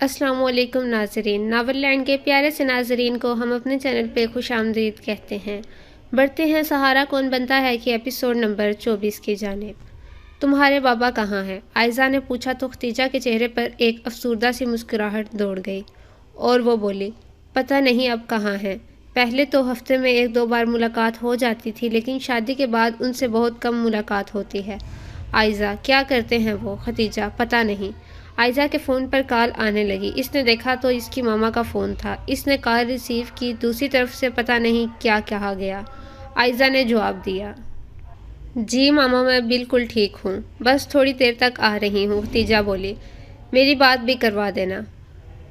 السلام علیکم ناظرین، ناول لینڈ کے پیارے سے ناظرین کو ہم اپنے چینل پہ خوش آمدید کہتے ہیں۔ بڑھتے ہیں سہارا کون بنتا ہے کہ ایپیسوڈ نمبر 24 کی جانب۔ تمہارے بابا کہاں ہیں؟ عائزہ نے پوچھا تو ختیجہ کے چہرے پر ایک افسردہ سی مسکراہٹ دوڑ گئی اور وہ بولی، پتہ نہیں اب کہاں ہیں۔ پہلے تو ہفتے میں 1-2 بار ملاقات ہو جاتی تھی، لیکن شادی کے بعد ان سے بہت کم ملاقات ہوتی ہے۔ عائزہ، کیا کرتے ہیں وہ؟ ختیجہ، پتہ نہیں۔ عائزہ کے فون پر کال آنے لگی۔ اس نے دیکھا تو اس کی ماما کا فون تھا۔ اس نے کال ریسیو کی، دوسری طرف سے پتہ نہیں کیا کہا گیا۔ عائزہ نے جواب دیا، جی ماما، میں بالکل ٹھیک ہوں، بس تھوڑی دیر تک آ رہی ہوں۔ ختیجہ بولی، میری بات بھی کروا دینا۔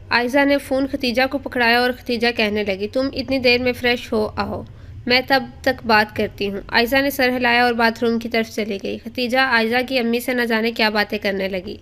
عائزہ نے فون ختیجہ کو پکڑایا اور ختیجہ کہنے لگی، تم اتنی دیر میں فریش ہو آؤ، میں تب تک بات کرتی ہوں۔ عائزہ نے سر ہلایا اور باتھ روم کی طرف چلی گئی۔ ختیجہ عائزہ کی امی سے نہ جانے کیا باتیں کرنے لگی۔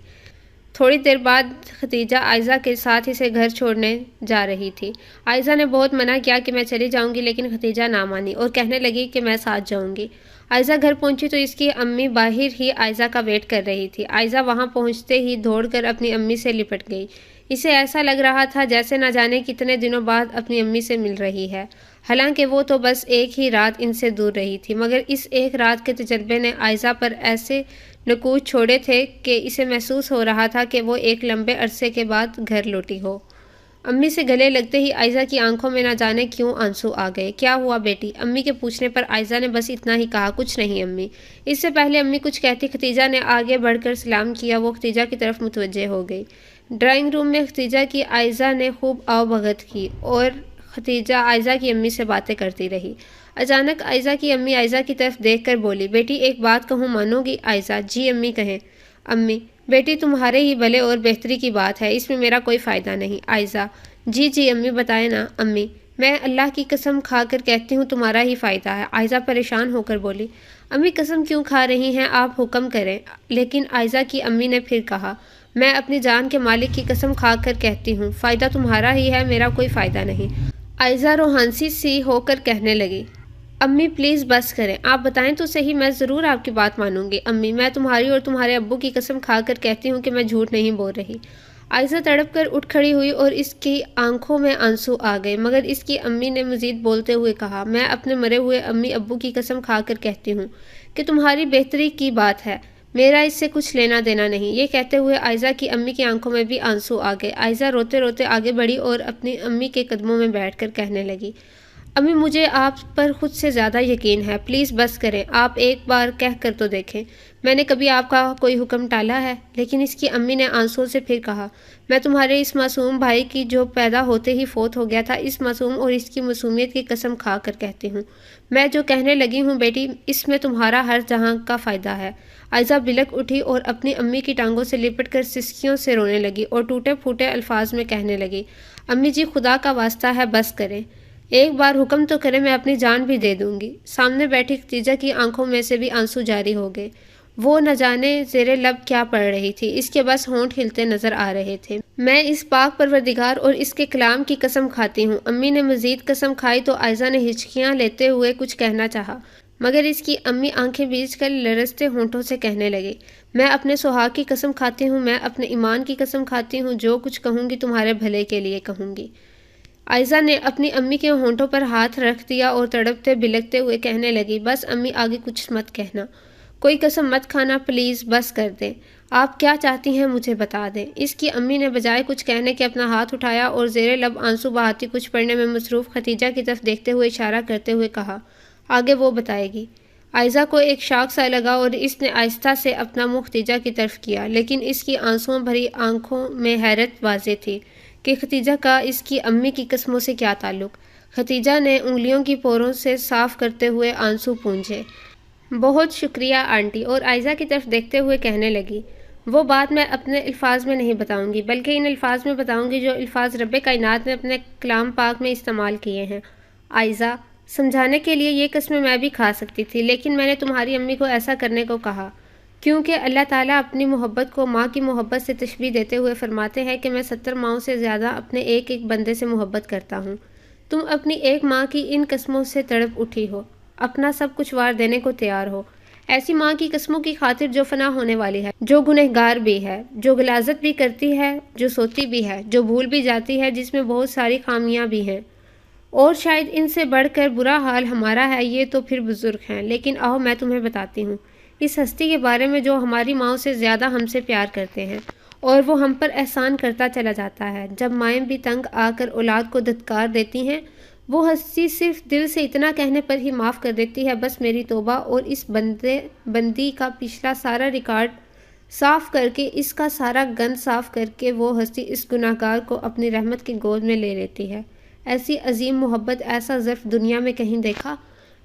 تھوڑی دیر بعد ختیجہ عائزہ کے ساتھ اسے گھر چھوڑنے جا رہی تھی۔ عائزہ نے بہت منع کیا کہ میں چلی جاؤں گی، لیکن ختیجہ نہ مانی اور کہنے لگی کہ میں ساتھ جاؤں گی۔ عائزہ گھر پہنچی تو اس کی امی باہر ہی عائزہ کا ویٹ کر رہی تھی۔ عائزہ وہاں پہنچتے ہی دوڑ کر اپنی امی سے لپٹ گئی۔ اسے ایسا لگ رہا تھا جیسے نہ جانے کتنے دنوں بعد اپنی امی سے مل رہی ہے۔ حالانکہ وہ تو بس ایک ہی رات ان سے دور رہی تھی، مگر اس ایک رات کے تجربے نے عائزہ پر ایسے نقوش چھوڑے تھے کہ اسے محسوس ہو رہا تھا کہ وہ ایک لمبے عرصے کے بعد گھر لوٹی ہو۔ امی سے گلے لگتے ہی عائزہ کی آنکھوں میں نہ جانے کیوں آنسو آ گئے۔ کیا ہوا بیٹی؟ امی کے پوچھنے پر عائزہ نے بس اتنا ہی کہا، کچھ نہیں امی۔ اس سے پہلے امی کچھ کہتی ختیجہ نے آگے بڑھ کر سلام کیا۔ وہ ختیجہ کی طرف متوجہ ہو گئی۔ ڈرائنگ روم میں ختیجہ کی عائزہ نے خوب آؤ بھگت کی اور ختیجہ عائزہ کی امی سے باتیں کرتی رہی۔ اچانک عائزہ کی امی عائزہ کی طرف دیکھ کر بولی، بیٹی ایک بات کہوں، مانو گی؟ عائزہ، جی امی کہیں۔ امی، بیٹی تمہارے ہی بھلے اور بہتری کی بات ہے، اس میں میرا کوئی فائدہ نہیں۔ عائزہ، جی امی بتائیں نا۔ امی، میں اللہ کی قسم کھا کر کہتی ہوں تمہارا ہی فائدہ ہے۔ عائزہ پریشان ہو کر بولی، امی قسم کیوں کھا رہی ہیں آپ؟ حکم کریں۔ لیکن عائزہ کی امی نے پھر کہا، میں اپنی جان کے مالک کی قسم کھا کر کہتی ہوں فائدہ تمہارا ہی ہے، میرا کوئی فائدہ نہیں۔ عائزہ روحانسی سی ہو کر کہنے لگی، امی پلیز بس کریں، آپ بتائیں تو صحیح، میں ضرور آپ کی بات مانوں گی۔ امی، میں تمہاری اور تمہارے ابو کی قسم کھا کر کہتی ہوں کہ میں جھوٹ نہیں بول رہی۔ عائزہ تڑپ کر اٹھ کھڑی ہوئی اور اس کی آنکھوں میں آنسو آ گئے، مگر اس کی امی نے مزید بولتے ہوئے کہا، میں اپنے مرے ہوئے امی ابو کی قسم کھا کر کہتی ہوں کہ تمہاری بہتری کی بات ہے، میرا اس سے کچھ لینا دینا نہیں۔ یہ کہتے ہوئے عائزہ کی امی کی آنکھوں میں بھی آنسو آ گئے۔ عائزہ روتے روتے آگے بڑھی اور اپنی امی کے قدموں میں بیٹھ کر کہنے لگی، امی مجھے آپ پر خود سے زیادہ یقین ہے، پلیز بس کریں، آپ ایک بار کہہ کر تو دیکھیں، میں نے کبھی آپ کا کوئی حکم ٹالا ہے؟ لیکن اس کی امی نے آنسوؤں سے پھر کہا، میں تمہارے اس معصوم بھائی کی جو پیدا ہوتے ہی فوت ہو گیا تھا، اس معصوم اور اس کی معصومیت کی قسم کھا کر کہتی ہوں، میں جو کہنے لگی ہوں بیٹی، اس میں تمہارا ہر جہاں کا فائدہ ہے۔ عائزہ بلک اٹھی اور اپنی امی کی ٹانگوں سے لپٹ کر سسکیوں سے رونے لگی اور ٹوٹے پھوٹے الفاظ میں کہنے لگی، امی جی خدا کا واسطہ ہے بس کریں، ایک بار حکم تو کرے، میں اپنی جان بھی دے دوں گی۔ سامنے بیٹھی ختیجہ کی آنکھوں میں سے بھی آنسو جاری ہو گئے۔ وہ نہ جانے زیر لب کیا پڑھ رہی تھی، اس کے بس ہونٹ ہلتے نظر آ رہے تھے۔ میں اس پاک پروردگار اور اس کے کلام کی قسم کھاتی ہوں۔ امی نے مزید قسم کھائی تو عائزہ نے ہچکیاں لیتے ہوئے کچھ کہنا چاہا، مگر اس کی امی آنکھیں بیچ کر لرزتے ہونٹوں سے کہنے لگی، میں اپنے سہاگ کی قسم کھاتی ہوں، میں اپنے ایمان کی قسم کھاتی ہوں، جو کچھ کہوں گی تمہارے بھلے کے لیے کہوں گی۔ عائزہ نے اپنی امی کے ہونٹوں پر ہاتھ رکھ دیا اور تڑپتے بلکتے ہوئے کہنے لگی، بس امی آگے کچھ مت کہنا، کوئی قسم مت کھانا، پلیز بس کر دیں، آپ کیا چاہتی ہیں مجھے بتا دیں۔ اس کی امی نے بجائے کچھ کہنے کے اپنا ہاتھ اٹھایا اور زیر لب آنسو بہاتی کچھ پڑھنے میں مصروف ختیجہ کی طرف دیکھتے ہوئے اشارہ کرتے ہوئے کہا، آگے وہ بتائے گی۔ عائزہ کو ایک شاک سا لگا اور اس نے آہستہ سے اپنا منہ ختیجہ کی طرف کیا، لیکن اس کی آنسوؤں بھری آنکھوں میں حیرت واضح تھی کہ ختیجہ کا اس کی امی کی قسموں سے کیا تعلق۔ ختیجہ نے انگلیوں کی پوروں سے صاف کرتے ہوئے آنسو پونچھے، بہت شکریہ آنٹی، اور عائزہ کی طرف دیکھتے ہوئے کہنے لگی، وہ بات میں اپنے الفاظ میں نہیں بتاؤں گی، بلکہ ان الفاظ میں بتاؤں گی جو الفاظ رب کائنات نے اپنے کلام پاک میں استعمال کیے ہیں۔ عائزہ، سمجھانے کے لیے یہ قسمیں میں بھی کھا سکتی تھی، لیکن میں نے تمہاری امی کو ایسا کرنے کو کہا، کیونکہ اللہ تعالیٰ اپنی محبت کو ماں کی محبت سے تشبیہ دیتے ہوئے فرماتے ہیں کہ میں 70 ماؤں سے زیادہ اپنے ایک ایک بندے سے محبت کرتا ہوں۔ تم اپنی ایک ماں کی ان قسموں سے تڑپ اٹھی ہو، اپنا سب کچھ وار دینے کو تیار ہو، ایسی ماں کی قسموں کی خاطر جو فنا ہونے والی ہے، جو گنہگار بھی ہے، جو غلاظت بھی کرتی ہے، جو سوتی بھی ہے، جو بھول بھی جاتی ہے، جس میں بہت ساری خامیاں بھی ہیں، اور شاید ان سے بڑھ کر برا حال ہمارا ہے، یہ تو پھر بزرگ ہیں۔ لیکن آؤ میں تمہیں بتاتی ہوں اس ہستی کے بارے میں جو ہماری ماؤں سے زیادہ ہم سے پیار کرتے ہیں، اور وہ ہم پر احسان کرتا چلا جاتا ہے۔ جب مائیں بھی تنگ آ کر اولاد کو دھتکار دیتی ہیں، وہ ہستی صرف دل سے اتنا کہنے پر ہی معاف کر دیتی ہے، بس میری توبہ، اور اس بندی کا پچھلا سارا ریکارڈ صاف کر کے، اس کا سارا گند صاف کر کے، وہ ہستی اس گناہگار کو اپنی رحمت کی گود میں لے لیتی ہے۔ ایسی عظیم محبت، ایسا ظرف دنیا میں کہیں دیکھا؟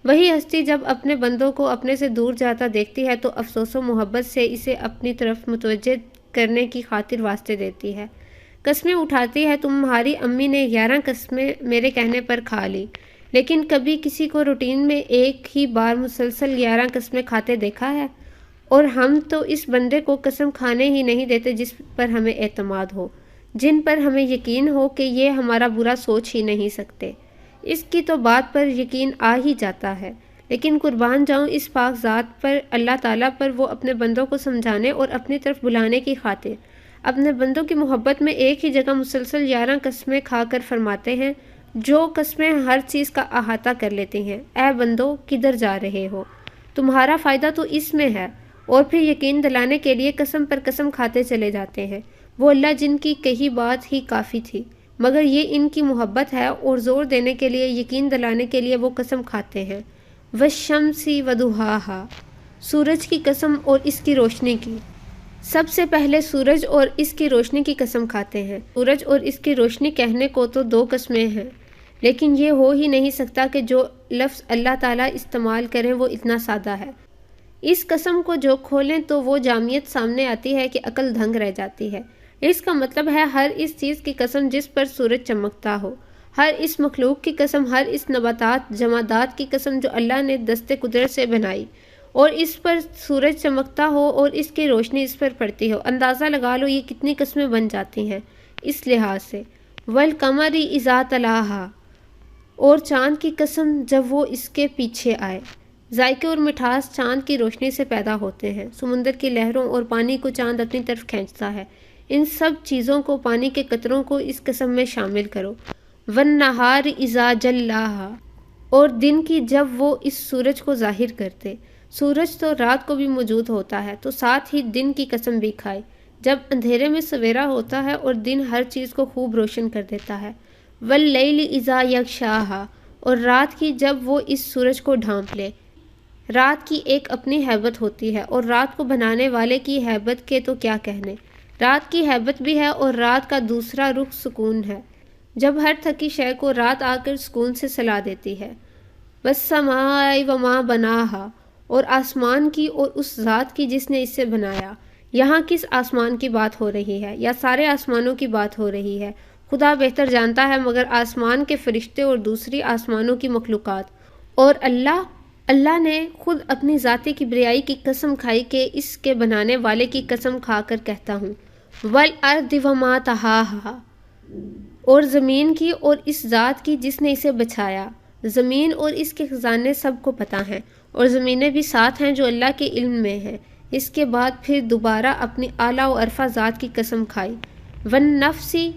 وہی ہستی جب اپنے بندوں کو اپنے سے دور جاتا دیکھتی ہے تو افسوس و محبت سے اسے اپنی طرف متوجہ کرنے کی خاطر واسطے دیتی ہے، قسمیں اٹھاتی ہے۔ تمہاری امی نے 11 قسمیں میرے کہنے پر کھا لی، لیکن کبھی کسی کو روٹین میں ایک ہی بار مسلسل 11 قسمیں کھاتے دیکھا ہے؟ اور ہم تو اس بندے کو قسم کھانے ہی نہیں دیتے جس پر ہمیں اعتماد ہو، جن پر ہمیں یقین ہو کہ یہ ہمارا برا سوچ ہی نہیں سکتے۔ اس کی تو بات پر یقین آ ہی جاتا ہے، لیکن قربان جاؤں اس پاک ذات پر، اللہ تعالیٰ پر، وہ اپنے بندوں کو سمجھانے اور اپنی طرف بلانے کی خاطر اپنے بندوں کی محبت میں ایک ہی جگہ مسلسل 11 قسمیں کھا کر فرماتے ہیں، جو قسمیں ہر چیز کا احاطہ کر لیتی ہیں، اے بندو کدھر جا رہے ہو؟ تمہارا فائدہ تو اس میں ہے۔ اور پھر یقین دلانے کے لیے قسم پر قسم کھاتے چلے جاتے ہیں، وہ اللہ جن کی کہی بات ہی کافی تھی، مگر یہ ان کی محبت ہے، اور زور دینے کے لیے، یقین دلانے کے لیے وہ قسم کھاتے ہیں۔ وَالشَّمْسِ وَضُحَاهَا، سورج کی قسم اور اس کی روشنی کی۔ سب سے پہلے سورج اور اس کی روشنی کی قسم کھاتے ہیں۔ سورج اور اس کی روشنی کہنے کو تو 2 قسمیں ہیں، لیکن یہ ہو ہی نہیں سکتا کہ جو لفظ اللہ تعالیٰ استعمال کریں وہ اتنا سادہ ہے۔ اس قسم کو جو کھولیں تو وہ جامعیت سامنے آتی ہے کہ عقل دھنگ رہ جاتی ہے۔ اس کا مطلب ہے ہر اس چیز کی قسم جس پر سورج چمکتا ہو، ہر اس مخلوق کی قسم، ہر اس نباتات، جمادات کی قسم جو اللہ نے دست قدرت سے بنائی، اور اس پر سورج چمکتا ہو اور اس کی روشنی اس پر پڑتی ہو۔ اندازہ لگا لو یہ کتنی قسمیں بن جاتی ہیں اس لحاظ سے۔ وَالْقَمَرِ إِذَا تَلَاهَا، اور چاند کی قسم جب وہ اس کے پیچھے آئے۔ ذائقے اور مٹھاس چاند کی روشنی سے پیدا ہوتے ہیں۔ سمندر کی لہروں اور پانی کو چاند اپنی طرف کھینچتا ہے۔ ان سب چیزوں کو، پانی کے قطروں کو اس قسم میں شامل کرو۔ وَالنَّهَارِ إِذَا جَلَّاهَا، اور دن کی جب وہ اس سورج کو ظاہر کرتے۔ سورج تو رات کو بھی موجود ہوتا ہے، تو ساتھ ہی دن کی قسم بھی کھائے، جب اندھیرے میں سویرا ہوتا ہے اور دن ہر چیز کو خوب روشن کر دیتا ہے۔ وَاللَّيْلِ إِذَا يَغْشَاهَا، اور رات کی جب وہ اس سورج کو ڈھانپ لے۔ رات کی ایک اپنی ہیبت ہوتی ہے، اور رات کو بنانے والے کی ہیبت کے تو کیا کہنے۔ رات کی ہیبت بھی ہے، اور رات کا دوسرا رخ سکون ہے، جب ہر تھکی شے کو رات آ کر سکون سے سلا دیتی ہے۔ وَالسَّمَاءِ وَمَا بَنَاهَا، اور آسمان کی اور اس ذات کی جس نے اسے بنایا۔ یہاں کس آسمان کی بات ہو رہی ہے، یا سارے آسمانوں کی بات ہو رہی ہے، خدا بہتر جانتا ہے، مگر آسمان کے فرشتے اور دوسری آسمانوں کی مخلوقات۔ اور اللہ نے خود اپنی ذاتی کبریائی کی قسم کھائی کہ اس کے بنانے والے کی قسم کھا کر کہتا ہوں، وَالْأَرْضِ وَمَا طَحَاهَا، اور زمین کی اور اس ذات کی جس نے اسے بچھایا۔ زمین اور اس کے خزانے سب کو پتہ ہیں، اور زمینیں بھی ساتھ ہیں جو اللہ کے علم میں ہیں۔ اس کے بعد پھر دوبارہ اپنی اعلیٰ و عرفہ ذات کی قسم کھائی، وَالنَّفْسِ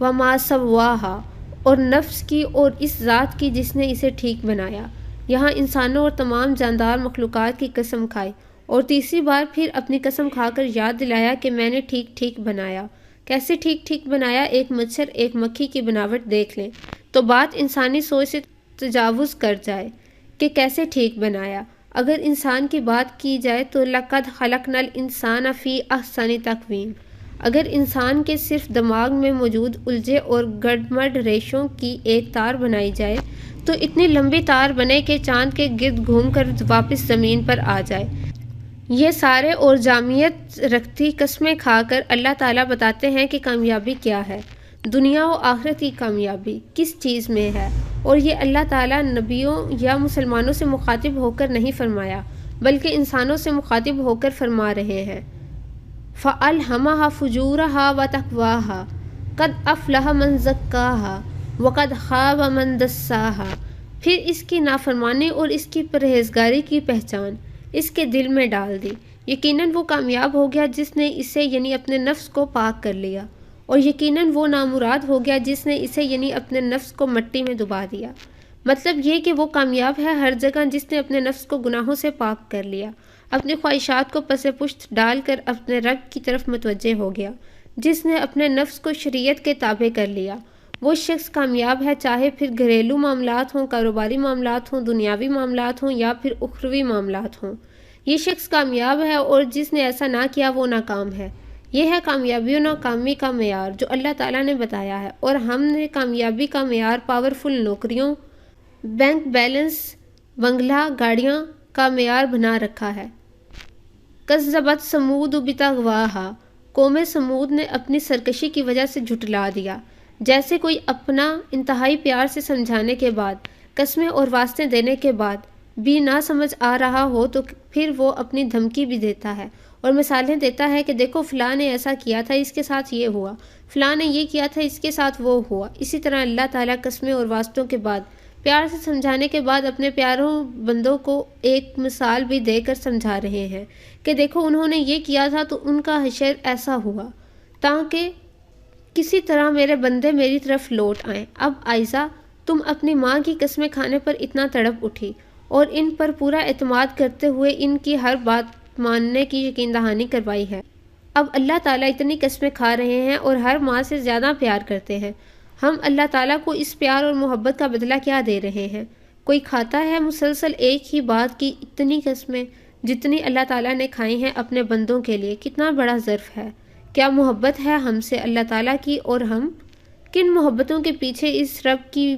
وَمَا سَوَّاهَا، اور نفس کی اور اس ذات کی جس نے اسے ٹھیک بنایا۔ یہاں انسانوں اور تمام جاندار مخلوقات کی قسم کھائی، اور تیسری بار پھر اپنی قسم کھا کر یاد دلایا کہ میں نے ٹھیک ٹھیک بنایا۔ کیسے ٹھیک ٹھیک بنایا؟ ایک مچھر، ایک مکھی کی بناوٹ دیکھ لیں تو بات انسانی سوچ سے تجاوز کر جائے کہ کیسے ٹھیک بنایا۔ اگر انسان کی بات کی جائے تو لَقَدْ خَلَقْنَا الْإِنسَانَ فِي أَحْسَنِ تَقْوِيمٍ، اگر انسان کے صرف دماغ میں موجود الجھے اور گڈمڈ ریشوں کی ایک تار بنائی جائے تو اتنی لمبی تار بنے کہ چاند کے گرد گھوم کر واپس زمین پر آ جائے۔ یہ سارے اور جامعیت رکھتی قسمیں کھا کر اللہ تعالیٰ بتاتے ہیں کہ کامیابی کیا ہے، دنیا و آخرت کی کامیابی کس چیز میں ہے۔ اور یہ اللہ تعالیٰ نبیوں یا مسلمانوں سے مخاطب ہو کر نہیں فرمایا، بلکہ انسانوں سے مخاطب ہو کر فرما رہے ہیں، فَأَلْهَمَهَا فُجُورَهَا وَتَقْوَاهَا قَدْ أَفْلَحَ مَنْ زَكَّاهَا وَقَدْ خَابَ مَنْ دَسَّاهَا۔ پھر اس کی نافرمانی اور اس کی پرہیزگاری کی پہچان، اس کے دل میں ڈال دی۔ یقیناً وہ کامیاب ہو گیا جس نے اسے یعنی اپنے نفس کو پاک کر لیا، اور یقیناً وہ نامراد ہو گیا جس نے اسے یعنی اپنے نفس کو مٹی میں دبا دیا۔ مطلب یہ کہ وہ کامیاب ہے ہر جگہ جس نے اپنے نفس کو گناہوں سے پاک کر لیا، اپنی خواہشات کو پس پشت ڈال کر اپنے رب کی طرف متوجہ ہو گیا، جس نے اپنے نفس کو شریعت کے تابع کر لیا۔ وہ شخص کامیاب ہے، چاہے پھر گھریلو معاملات ہوں، کاروباری معاملات ہوں، دنیاوی معاملات ہوں یا پھر اخروی معاملات ہوں۔ یہ شخص کامیاب ہے، اور جس نے ایسا نہ کیا وہ ناکام ہے۔ یہ ہے کامیابی و ناکامی کا معیار جو اللہ تعالیٰ نے بتایا ہے، اور ہم نے کامیابی کا معیار پاورفل نوکریوں، بینک بیلنس، بنگلہ، گاڑیاں کا معیار بنا رکھا ہے۔ کذبت ثمود بطغواہا، قوم سمود نے اپنی سرکشی کی وجہ سے جھٹلا دیا۔ جیسے کوئی اپنا انتہائی پیار سے سمجھانے کے بعد، قسمیں اور واسطے دینے کے بعد بھی نہ سمجھ آ رہا ہو تو پھر وہ اپنی دھمکی بھی دیتا ہے اور مثالیں دیتا ہے کہ دیکھو فلاں نے ایسا کیا تھا، اس کے ساتھ یہ ہوا، فلاں نے یہ کیا تھا، اس کے ساتھ وہ ہوا۔ اسی طرح اللہ تعالیٰ قسمیں اور واسطوں کے بعد، پیار سے سمجھانے کے بعد اپنے پیاروں بندوں کو ایک مثال بھی دے کر سمجھا رہے ہیں کہ دیکھو انہوں نے یہ کیا تھا تو ان کا حشر ایسا ہوا، تاکہ کسی طرح میرے بندے میری طرف لوٹ آئیں۔ اب عائزہ، تم اپنی ماں کی قسمیں کھانے پر اتنا تڑپ اٹھی اور ان پر پورا اعتماد کرتے ہوئے ان کی ہر بات ماننے کی یقین دہانی کروائی ہے۔ اب اللہ تعالیٰ اتنی قسمیں کھا رہے ہیں اور ہر ماں سے زیادہ پیار کرتے ہیں۔ ہم اللہ تعالیٰ کو اس پیار اور محبت کا بدلہ کیا دے رہے ہیں؟ کوئی کھاتا ہے مسلسل ایک ہی بات کی اتنی قسمیں جتنی اللہ تعالیٰ نے کھائی ہیں اپنے بندوں کے لیے؟ کتنا بڑا ظرف ہے! کیا محبت ہے ہم سے اللہ تعالیٰ کی، اور ہم کن محبتوں کے پیچھے اس رب کی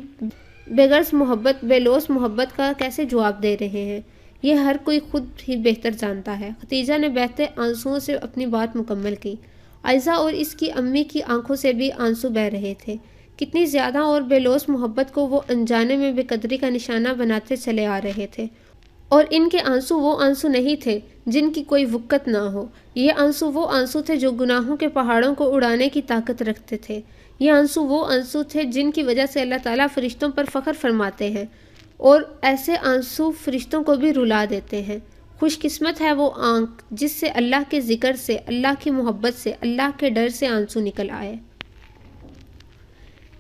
بے غرض محبت، بے لوث محبت کا کیسے جواب دے رہے ہیں؟ یہ ہر کوئی خود ہی بہتر جانتا ہے۔ خدیجہ نے بہتے آنسوؤں سے اپنی بات مکمل کی۔ عائزہ اور اس کی امی کی آنکھوں سے بھی آنسو بہہ رہے تھے۔ کتنی زیادہ اور بے لوث محبت کو وہ انجانے میں بے قدری کا نشانہ بناتے چلے آ رہے تھے، اور ان کے آنسو وہ آنسو نہیں تھے جن کی کوئی وقت نہ ہو۔ یہ آنسو وہ آنسو تھے جو گناہوں کے پہاڑوں کو اڑانے کی طاقت رکھتے تھے۔ یہ آنسو وہ آنسو تھے جن کی وجہ سے اللہ تعالیٰ فرشتوں پر فخر فرماتے ہیں، اور ایسے آنسو فرشتوں کو بھی رلا دیتے ہیں۔ خوش قسمت ہے وہ آنکھ جس سے اللہ کے ذکر سے، اللہ کی محبت سے، اللہ کے ڈر سے آنسو نکل آئے۔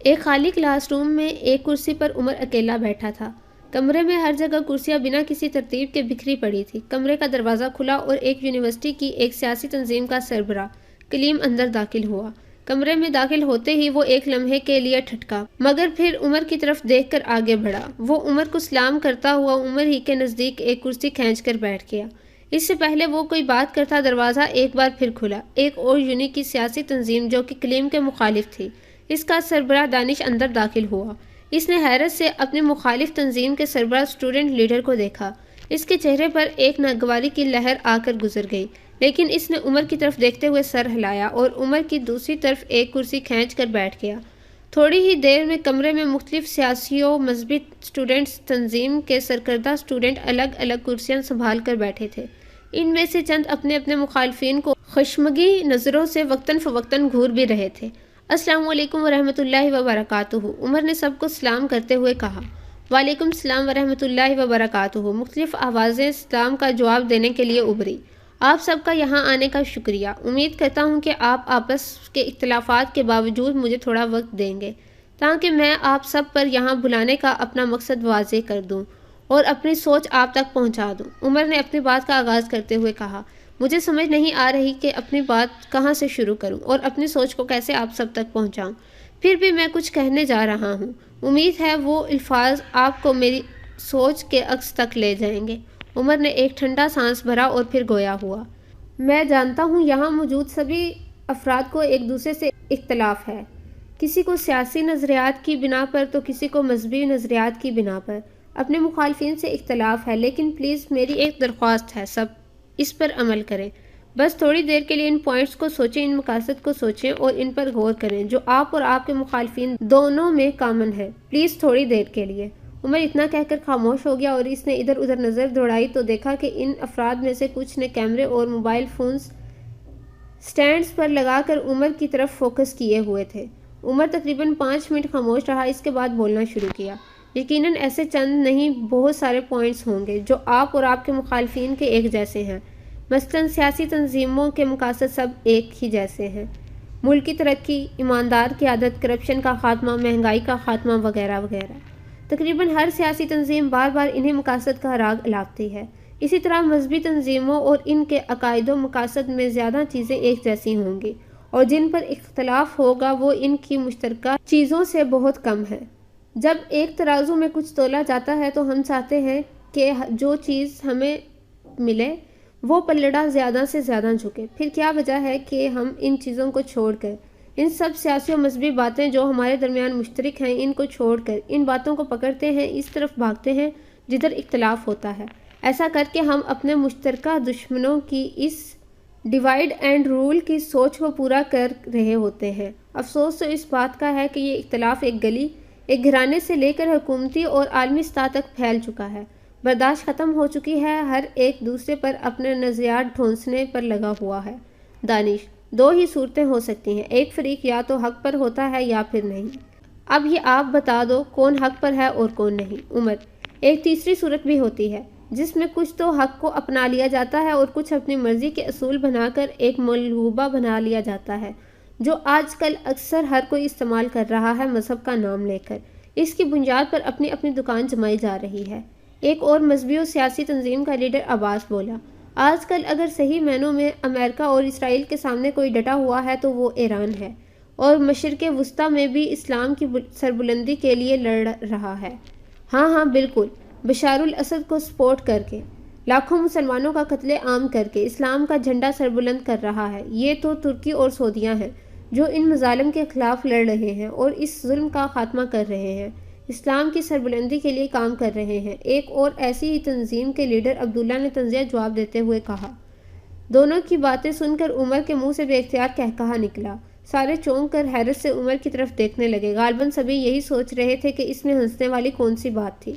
ایک خالی کلاس روم میں ایک کرسی پر عمر اکیلا بیٹھا تھا۔ کمرے میں ہر جگہ کرسیاں بنا کسی ترتیب کے بکھری پڑی تھی۔ کمرے کا دروازہ کھلا اور ایک یونیورسٹی کی ایک سیاسی تنظیم کا سربراہ کلیم اندر داخل ہوا۔ کمرے میں داخل ہوتے ہی وہ ایک لمحے کے لیے ٹھٹکا، مگر پھر عمر کی طرف دیکھ کر آگے بڑھا۔ وہ عمر کو سلام کرتا ہوا عمر ہی کے نزدیک ایک کرسی کھینچ کر بیٹھ گیا۔ اس سے پہلے وہ کوئی بات کرتا دروازہ ایک بار پھر کھلا۔ ایک اور یونی کی سیاسی تنظیم جو کہ کلیم کے مخالف تھی، اس کا سربراہ دانش اندر داخل ہوا۔ اس نے حیرت سے اپنی مخالف تنظیم کے سربراہ اسٹوڈنٹ لیڈر کو دیکھا۔ اس کے چہرے پر ایک ناگواری کی لہر آ کر گزر گئی، لیکن اس نے عمر کی طرف دیکھتے ہوئے سر ہلایا اور عمر کی دوسری طرف ایک کرسی کھینچ کر بیٹھ گیا۔ تھوڑی ہی دیر میں کمرے میں مختلف سیاسی و مذہبی اسٹوڈنٹس تنظیم کے سرکردہ اسٹوڈنٹ الگ الگ کرسیاں سنبھال کر بیٹھے تھے۔ ان میں سے چند اپنے اپنے مخالفین کو خشمگی نظروں سے وقتاً فوقتاً گھور بھی رہے تھے۔ السلام علیکم ورحمۃ اللہ وبرکاتہ، عمر نے سب کو سلام کرتے ہوئے کہا۔ وعلیکم السلام ورحمۃ اللہ وبرکاتہ، مختلف آوازیں سلام کا جواب دینے کے لیے ابھری۔ آپ سب کا یہاں آنے کا شکریہ۔ امید کرتا ہوں کہ آپ آپس کے اختلافات کے باوجود مجھے تھوڑا وقت دیں گے تاکہ میں آپ سب پر یہاں بلانے کا اپنا مقصد واضح کر دوں اور اپنی سوچ آپ تک پہنچا دوں۔ عمر نے اپنی بات کا آغاز کرتے ہوئے کہا، مجھے سمجھ نہیں آ رہی کہ اپنی بات کہاں سے شروع کروں اور اپنی سوچ کو کیسے آپ سب تک پہنچاؤں، پھر بھی میں کچھ کہنے جا رہا ہوں۔ امید ہے وہ الفاظ آپ کو میری سوچ کے عکس تک لے جائیں گے۔ عمر نے ایک ٹھنڈا سانس بھرا اور پھر گویا ہوا۔ میں جانتا ہوں یہاں موجود سبھی افراد کو ایک دوسرے سے اختلاف ہے، کسی کو سیاسی نظریات کی بنا پر تو کسی کو مذہبی نظریات کی بنا پر۔ اپنے مخالفین سے اختلاف ہے، لیکن پلیز میری ایک درخواست ہے، سب اس پر عمل کریں۔ بس تھوڑی دیر کے لیے ان پوائنٹس کو سوچیں، ان مقاصد کو سوچیں اور ان پر غور کریں جو آپ اور آپ کے مخالفین دونوں میں کامن ہے۔ پلیز تھوڑی دیر کے لیے۔ عمر اتنا کہہ کر خاموش ہو گیا اور اس نے ادھر ادھر نظر دوڑائی تو دیکھا کہ ان افراد میں سے کچھ نے کیمرے اور موبائل فونز سٹینڈز پر لگا کر عمر کی طرف فوکس کیے ہوئے تھے۔ عمر تقریباً 5 منٹ خاموش رہا، اس کے بعد بولنا شروع کیا۔ یقیناً ایسے چند نہیں بہت سارے پوائنٹس ہوں گے جو آپ اور آپ کے مخالفین کے ایک جیسے ہیں۔ مثلاً سیاسی تنظیموں کے مقاصد سب ایک ہی جیسے ہیں: ملک کی ترقی، ایماندار قیادت، کرپشن کا خاتمہ، مہنگائی کا خاتمہ وغیرہ وغیرہ۔ تقریباً ہر سیاسی تنظیم بار بار انہیں مقاصد کا راگ الاپتی ہے۔ اسی طرح مذہبی تنظیموں اور ان کے عقائد و مقاصد میں زیادہ چیزیں ایک جیسی ہوں گی، اور جن پر اختلاف ہوگا وہ ان کی مشترکہ چیزوں سے بہت کم ہے۔ جب ایک ترازو میں کچھ تولا جاتا ہے تو ہم چاہتے ہیں کہ جو چیز ہمیں ملے وہ پلڑا زیادہ سے زیادہ جھکے۔ پھر کیا وجہ ہے کہ ہم ان چیزوں کو چھوڑ کر، ان سب سیاسی و مذہبی باتیں جو ہمارے درمیان مشترک ہیں، ان کو چھوڑ کر ان باتوں کو پکڑتے ہیں، اس طرف بھاگتے ہیں جدھر اختلاف ہوتا ہے؟ ایسا کر کے ہم اپنے مشترکہ دشمنوں کی اس ڈیوائیڈ اینڈ رول کی سوچ کو پورا کر رہے ہوتے ہیں۔ افسوس تو اس بات کا ہے کہ یہ اختلاف ایک گلی، ایک گھرانے سے لے کر حکومتی اور عالمی سطح تک پھیل چکا ہے۔ برداشت ختم ہو چکی ہے، ہر ایک دوسرے پر اپنے نظریات ڈھونسنے پر لگا ہوا ہے۔ دانش: دو ہی صورتیں ہو سکتی ہیں، ایک فریق یا تو حق پر ہوتا ہے یا پھر نہیں۔ اب یہ آپ بتا دو کون حق پر ہے اور کون نہیں۔ عمر: ایک تیسری صورت بھی ہوتی ہے جس میں کچھ تو حق کو اپنا لیا جاتا ہے اور کچھ اپنی مرضی کے اصول بنا کر ایک ملغوبہ بنا لیا جاتا ہے، جو آج کل اکثر ہر کوئی استعمال کر رہا ہے مذہب کا نام لے کر۔ اس کی بنیاد پر اپنی اپنی دکان جمائی جا رہی ہے۔ ایک اور مذہبی و سیاسی تنظیم کا لیڈر عباس بولا، آج کل اگر صحیح معنوں میں امریکہ اور اسرائیل کے سامنے کوئی ڈٹا ہوا ہے تو وہ ایران ہے، اور مشرق وسطیٰ میں بھی اسلام کی سربلندی کے لیے لڑ رہا ہے۔ ہاں بالکل، بشار الاسد کو سپورٹ کر کے، لاکھوں مسلمانوں کا قتل عام کر کے اسلام کا جھنڈا سربلند کر رہا ہے۔ یہ تو ترکی اور سعودیہ ہیں جو ان مظالم کے خلاف لڑ رہے ہیں اور اس ظلم کا خاتمہ کر رہے ہیں، اسلام کی سربلندی کے لیے کام کر رہے ہیں۔ ایک اور ایسی ہی تنظیم کے لیڈر عبداللہ نے طنزیہ جواب دیتے ہوئے کہا۔ دونوں کی باتیں سن کر عمر کے منہ سے بے اختیار قہقہہ نکلا۔ سارے چونک کر حیرت سے عمر کی طرف دیکھنے لگے۔ غالباً سبھی یہی سوچ رہے تھے کہ اس میں ہنسنے والی کون سی بات تھی۔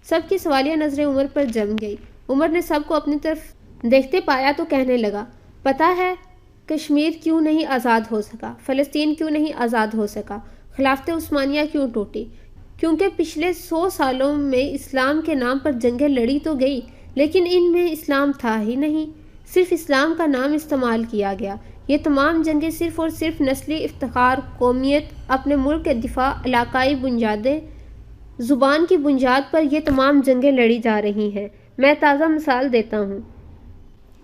سب کی سوالیہ نظریں عمر پر جم گئی۔ عمر نے سب کو اپنی طرف دیکھتے پایا تو کہنے لگا، پتہ ہے کشمیر کیوں نہیں آزاد ہو سکا، فلسطین کیوں نہیں آزاد ہو سکا، خلافت عثمانیہ کیوں ٹوٹی؟ کیونکہ پچھلے 100 سالوں میں اسلام کے نام پر جنگیں لڑی تو گئی، لیکن ان میں اسلام تھا ہی نہیں، صرف اسلام کا نام استعمال کیا گیا۔ یہ تمام جنگیں صرف اور صرف نسلی افتخار، قومیت، اپنے ملک کے دفاع، علاقائی بنیادیں، زبان کی بنیاد پر یہ تمام جنگیں لڑی جا رہی ہیں۔ میں تازہ مثال دیتا ہوں۔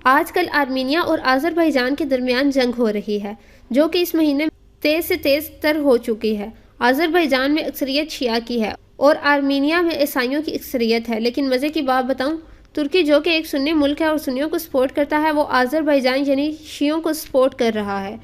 آج کل آرمینیا اور آذربائیجان کے درمیان جنگ ہو رہی ہے، جو کہ اس مہینے تیز سے تیز تر ہو چکی ہے۔ آذربائیجان میں اکثریت شیعہ کی ہے اور آرمینیا میں عیسائیوں کی اکثریت ہے، لیکن مزے کی بات بتاؤں، ترکی جو کہ ایک سنی ملک ہے اور سنیوں کو سپورٹ کرتا ہے، وہ آذربائیجان یعنی شیعوں کو سپورٹ کر رہا ہے،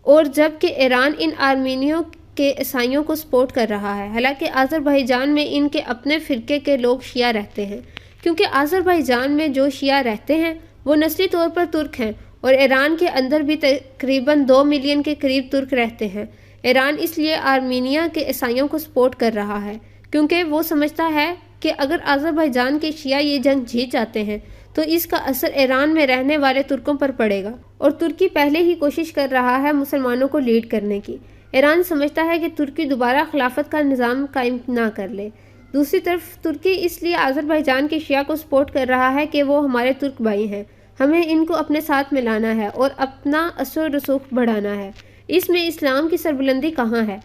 اور جبکہ ایران ان آرمینیوں کے عیسائیوں کو سپورٹ کر رہا ہے۔ حالانکہ آذربائیجان میں ان کے اپنے فرقے کے لوگ شیعہ رہتے ہیں، کیونکہ آذربائیجان میں جو شیعہ رہتے ہیں وہ نسلی طور پر ترک ہیں، اور ایران کے اندر بھی تقریباً 2 ملین کے قریب ترک رہتے ہیں۔ ایران اس لیے آرمینیا کے عیسائیوں کو سپورٹ کر رہا ہے، کیونکہ وہ سمجھتا ہے کہ اگر آذربائیجان کے شیعہ یہ جنگ جیت جاتے ہیں تو اس کا اثر ایران میں رہنے والے ترکوں پر پڑے گا، اور ترکی پہلے ہی کوشش کر رہا ہے مسلمانوں کو لیڈ کرنے کی۔ ایران سمجھتا ہے کہ ترکی دوبارہ خلافت کا نظام قائم نہ کر لے۔ دوسری طرف ترکی اس لیے آذربائیجان کے شیعہ کو سپورٹ کر رہا ہے کہ وہ ہمارے ترک بھائی ہیں، ہمیں ان کو اپنے ساتھ ملانا ہے اور اپنا اثر و رسوخ بڑھانا ہے۔ اس میں اسلام کی سربلندی کہاں ہے؟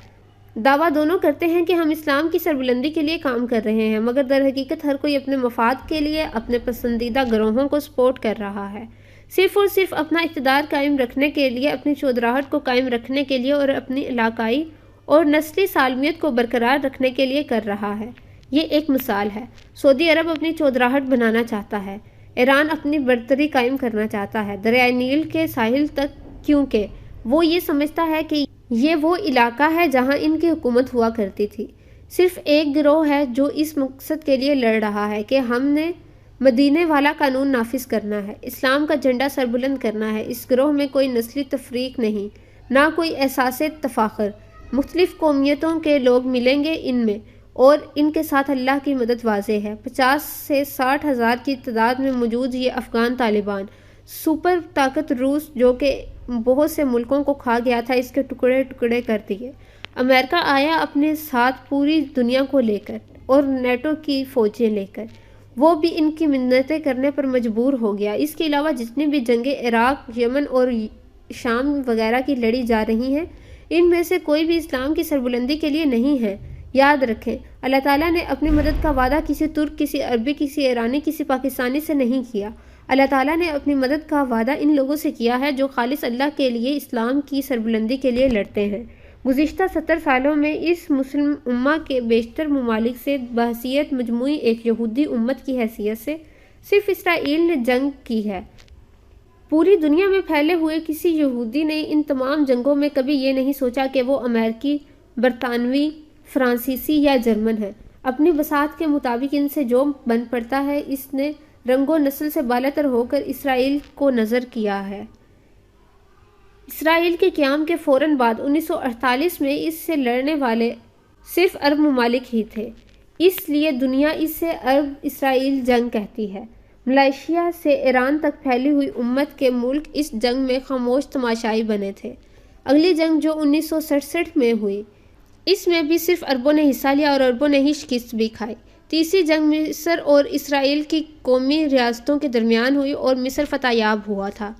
دعویٰ دونوں کرتے ہیں کہ ہم اسلام کی سربلندی کے لیے کام کر رہے ہیں، مگر در حقیقت ہر کوئی اپنے مفاد کے لیے اپنے پسندیدہ گروہوں کو سپورٹ کر رہا ہے، صرف اور صرف اپنا اقتدار قائم رکھنے کے لیے، اپنی چودراہٹ کو قائم رکھنے کے لیے اور اپنی علاقائی اور نسلی سالمیت کو برقرار رکھنے کے لیے کر رہا ہے۔ یہ ایک مثال ہے۔ سعودی عرب اپنی چودراہٹ بنانا چاہتا ہے، ایران اپنی برتری قائم کرنا چاہتا ہے دریائے نیل کے ساحل تک، کیونکہ وہ یہ سمجھتا ہے کہ یہ وہ علاقہ ہے جہاں ان کی حکومت ہوا کرتی تھی۔ صرف ایک گروہ ہے جو اس مقصد کے لیے لڑ رہا ہے کہ ہم نے مدینے والا قانون نافذ کرنا ہے، اسلام کا جھنڈا سربلند کرنا ہے۔ اس گروہ میں کوئی نسلی تفریق نہیں، نہ کوئی احساس تفاخر۔ مختلف قومیتوں کے لوگ ملیں گے ان میں، اور ان کے ساتھ اللہ کی مدد واضح ہے۔ 50 سے 60 ہزار کی تعداد میں موجود یہ افغان طالبان، سپر طاقت روس جو کہ بہت سے ملکوں کو کھا گیا تھا، اس کے ٹکڑے ٹکڑے کر دیے۔ امریکہ آیا اپنے ساتھ پوری دنیا کو لے کر۔ اور نیٹو کی فوجیں لے کر، وہ بھی ان کی منتیں کرنے پر مجبور ہو گیا۔ اس کے علاوہ جتنی بھی جنگیں عراق، یمن اور شام وغیرہ کی لڑی جا رہی ہیں، ان میں سے کوئی بھی اسلام کی سربلندی کے لیے نہیں ہے۔ یاد رکھیں، اللہ تعالیٰ نے اپنی مدد کا وعدہ کسی ترک، کسی عربی، کسی ایرانی، کسی پاکستانی سے نہیں کیا۔ اللہ تعالیٰ نے اپنی مدد کا وعدہ ان لوگوں سے کیا ہے جو خالص اللہ کے لیے، اسلام کی سربلندی کے لیے لڑتے ہیں۔ گزشتہ 70 سالوں میں اس مسلم امہ کے بیشتر ممالک سے بحیثیت مجموعی ایک یہودی امت کی حیثیت سے صرف اسرائیل نے جنگ کی ہے۔ پوری دنیا میں پھیلے ہوئے کسی یہودی نے ان تمام جنگوں میں کبھی یہ نہیں سوچا کہ وہ امریکی، برطانوی، فرانسیسی یا جرمن ہے۔ اپنی بساط کے مطابق ان سے جو بن پڑتا ہے، اس نے رنگ و نسل سے بالاتر ہو کر اسرائیل کو نظر کیا ہے۔ اسرائیل کے قیام کے فوراً بعد 1948 میں اس سے لڑنے والے صرف عرب ممالک ہی تھے، اس لیے دنیا اسے عرب اسرائیل جنگ کہتی ہے۔ ملائیشیا سے ایران تک پھیلی ہوئی امت کے ملک اس جنگ میں خاموش تماشائی بنے تھے۔ اگلی جنگ جو 1967 میں ہوئی، اس میں بھی صرف عربوں نے حصہ لیا اور عربوں نے ہی شکست بھی کھائی۔ تیسری جنگ مصر اور اسرائیل کی قومی ریاستوں کے درمیان ہوئی اور مصر فتح یاب ہوا تھا۔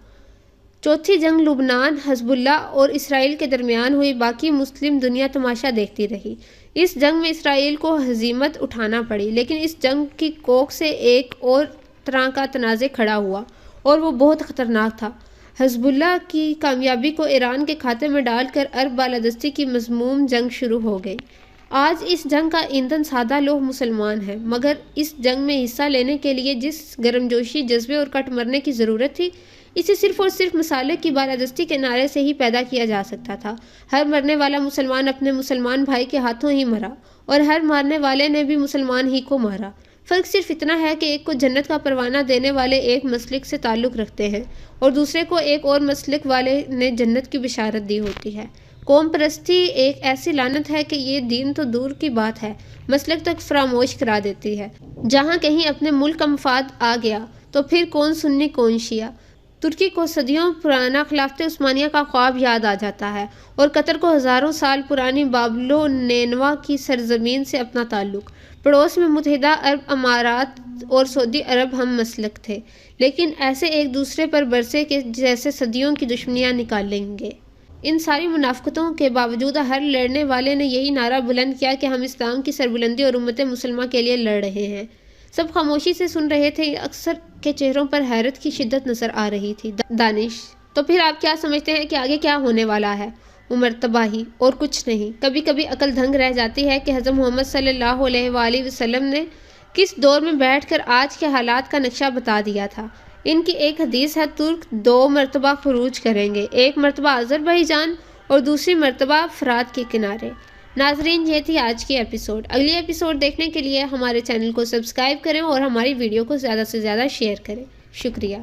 چوتھی جنگ لبنان، حزب اللہ اور اسرائیل کے درمیان ہوئی، باقی مسلم دنیا تماشا دیکھتی رہی۔ اس جنگ میں اسرائیل کو ہزیمت اٹھانا پڑی، لیکن اس جنگ کی کوکھ سے ایک اور طرح کا تنازع کھڑا ہوا اور وہ بہت خطرناک تھا۔ حزب اللہ کی کامیابی کو ایران کے کھاتے میں ڈال کر عرب بالادستی کی مذموم جنگ شروع ہو گئی۔ آج اس جنگ کا ایندھن سادہ لوح مسلمان ہیں، مگر اس جنگ میں حصہ لینے کے لیے جس گرمجوشی، جذبے اور کٹ مرنے کی ضرورت تھی، اسے صرف اور صرف مصالح کی بالادستی کے نعرے سے ہی پیدا کیا جا سکتا تھا۔ ہر مرنے والا مسلمان اپنے مسلمان بھائی کے ہاتھوں ہی مرا، اور ہر مارنے والے نے بھی مسلمان ہی کو مارا۔ فرق صرف اتنا ہے کہ ایک کو جنت کا پروانہ دینے والے ایک مسلک سے تعلق رکھتے ہیں اور دوسرے کو ایک اور مسلک والے نے جنت کی بشارت دی ہوتی ہے۔ قوم پرستی ایک ایسی لعنت ہے کہ یہ دین تو دور کی بات ہے، مسلک تک فراموش کرا دیتی ہے۔ جہاں کہیں اپنے ملک کا مفاد آ گیا تو پھر کون سنی کون شیعہ۔ ترکی کو صدیوں پرانا خلافت عثمانیہ کا خواب یاد آ جاتا ہے، اور قطر کو ہزاروں سال پرانی بابل و نینوا کی سرزمین سے اپنا تعلق۔ پڑوس میں متحدہ عرب امارات اور سعودی عرب ہم مسلک تھے، لیکن ایسے ایک دوسرے پر برسے کہ جیسے صدیوں کی دشمنیاں نکالیں گے۔ ان ساری منافقتوں کے باوجود ہر لڑنے والے نے یہی نعرہ بلند کیا کہ ہم اسلام کی سربلندی اور امت مسلمہ کے لیے لڑ رہے ہیں۔ سب خاموشی سے سن رہے تھے، اکثر کے چہروں پر حیرت کی شدت نظر آ رہی تھی۔ دانش: تو پھر آپ کیا سمجھتے ہیں کہ آگے کیا ہونے والا ہے؟ عمر: تباہی اور کچھ نہیں۔ کبھی کبھی عقل دنگ رہ جاتی ہے کہ حضرت محمد صلی اللہ علیہ وآلہ وسلم نے کس دور میں بیٹھ کر آج کے حالات کا نقشہ بتا دیا تھا۔ ان کی ایک حدیث ہے، ترک 2 مرتبہ خروج کریں گے، ایک مرتبہ آذربائیجان اور دوسری مرتبہ فرات کے کنارے۔ ناظرین، یہ تھی آج کی ایپیسوڈ۔ اگلی ایپیسوڈ دیکھنے کے لیے ہمارے چینل کو سبسکرائب کریں اور ہماری ویڈیو کو زیادہ سے زیادہ شیئر کریں۔ شکریہ۔